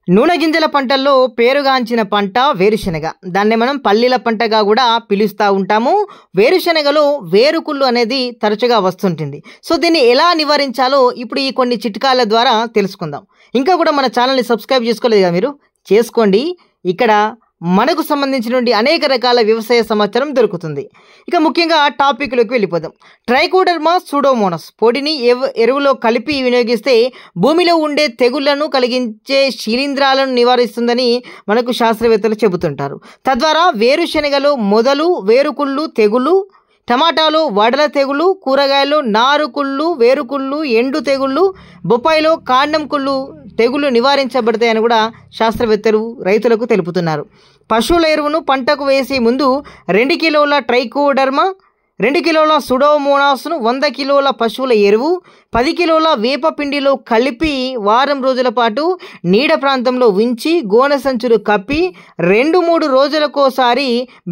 నూనె గింజల పంటల్లో పేరుగాంచిన పంట వేరుశెనగ. దాన్ని మనం పల్లీల పంటగా కూడా పిలుస్తూ ఉంటాము. వేరుశెనగలో వేరుకుళ్ళు అనేది తరచుగా వస్తుంటుంది. సో దీన్ని ఎలా నివారించాలో ఇప్పుడు ఈ కొన్ని చిట్కాల ద్వారా తెలుసుకుందాం. ఇంకా కూడా మన ఛానల్ని సబ్స్క్రైబ్ చేసుకోలేదుగా మీరు, చేసుకోండి. ఇక్కడ మనకు సంబంధించినటువంటి అనేక రకాల వ్యవసాయ సమాచారం దొరుకుతుంది. ఇక ముఖ్యంగా టాపిక్లోకి వెళ్ళిపోదాం. ట్రైకోడర్మా సూడోమోనాస్ పొడిని ఎరువులో కలిపి వినియోగిస్తే భూమిలో ఉండే తెగుళ్లను కలిగించే శిలీంధ్రాలను నివారిస్తుందని మనకు శాస్త్రవేత్తలు చెబుతుంటారు. తద్వారా వేరుశెనగలో మొదలు వేరుకుళ్ళు తెగులు, టమాటాలో వడల తెగులు, కూరగాయల్లో నారుకుళ్ళు, వేరుకుళ్ళు, ఎండు తెగుళ్ళు, బొప్పాయిలో కాండం కుళ్ళు తెగులు నివారించబడతాయని కూడా శాస్త్రవేత్తలు రైతులకు తెలుపుతున్నారు. పశువుల ఎరువును పంటకు వేసే ముందు 2 కిలోల ట్రైకోడర్మా, 2 కిలోల సూడోమోనాస్ను 100 కిలోల పశువుల ఎరువు, 10 కిలోల వేప పిండిలో కలిపి వారం రోజుల పాటు నీడ ప్రాంతంలో ఉంచి గోనె సంచులు కప్పి 2-3 రోజులకోసారి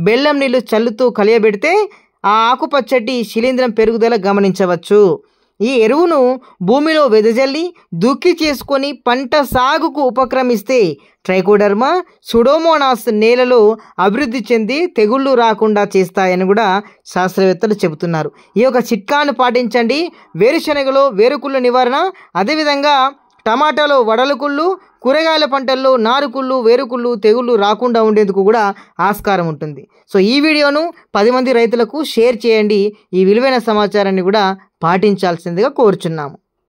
బెల్లం నీళ్లు చల్లుతూ కలియబెడితే ఆ ఆకుపచ్చటి శిలీంధ్రం పెరుగుదల గమనించవచ్చు. ఈ ఎరువును భూమిలో వెదజల్లి దుక్కి చేసుకొని పంట సాగుకు ఉపక్రమిస్తే ట్రైకోడర్మా సూడోమోనాస్ నేలలో అభివృద్ధి చెంది తెగుళ్ళు రాకుండా చేస్తాయని కూడా శాస్త్రవేత్తలు చెబుతున్నారు. ఈ యొక్క చిట్కాను పాటించండి. వేరుశెనగలో వేరుకుళ్ళు నివారణ, అదేవిధంగా టమాటాలో వడలకుళ్ళు, కూరగాయల పంటల్లో నారుకుళ్ళు, వేరుకుళ్ళు తెగుళ్ళు రాకుండా ఉండేందుకు కూడా ఆస్కారం ఉంటుంది. సో ఈ వీడియోను 10 మంది రైతులకు షేర్ చేయండి. ఈ విలువైన సమాచారాన్ని కూడా పాటించాల్సిందిగా కోరుచున్నాము.